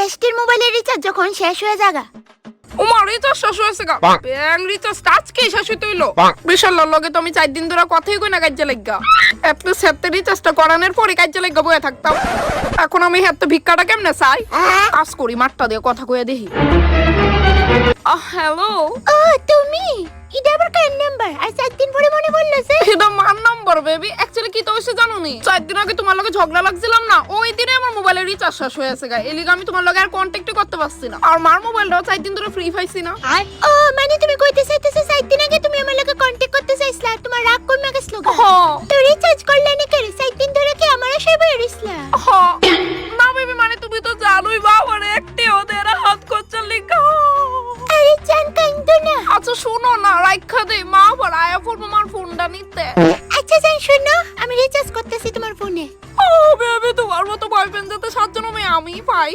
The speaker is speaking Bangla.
বেস্টির মোবাইলের রিচার্জ যখন শেষ হয়ে যাগা। ওমার রিচার্জ শেষ হয়েছে গা। ব্যাং রিচার্জ আজকে শেষ হইতে হইলো। বিশাল লগে তো আমি 4 দিন ধরে কথাই কই না কাজে লাগা। এটলিস্ট হেতে রিচার্জটা করানোর পরে কাজে লাগা বয়ে থাকতাম। এখন আমি হেতে ভিক্ষাটা কেমনে চাই? কাজ করি মাঠটা দিয়ে কথা কইয়া দেখি। হ্যালো। ও তুমি এটা আবার কার নাম্বার? আর 4 দিন পরে মনে পড়লো যে এটা মার নাম্বার বেবি। অ্যাকচুয়ালি কি তো হইছে জানো নি? 4 দিন আগে তোমার লগে ঝগড়া লাগছিলাম না, ওই দিনে আমার মোবাইলের রিচার্জ শেষ হয়ে গেছে গা। এলিগা আমি তোমার লগে আর কন্টাক্টই করতে পারছি না। আর মার মোবাইলটাও 4 দিন ধরে ফ্রি পাইছি না। ও মানে তুমি কইতে চাইতেছো 4 দিন আগে তুমি আমার লগে কন্টাক্ট করতে চাইছিলা আর তোমার রাগ কমে গেছিল গা। তো রিচার্জ করলে না করে 4 দিন ধরে কি আমারও সেবা হইছিলা? না বেবি মানে তুমি তো জানোই বাবার একটি ওদের হাত করছে লিখা। আরে জান কাইন্দো না। আচ্ছা শোনো না, রাইখা দে, মা আবার আয়া পড়বো আমার ফোনটা নিতে। আচ্ছা জান শোনো, আমি রিচার্জ করতেছি তোমার ফোনে। ও বেবি তোমার মতো বয়ফ্রেন্ড যাতে 7 জন আমি পাই।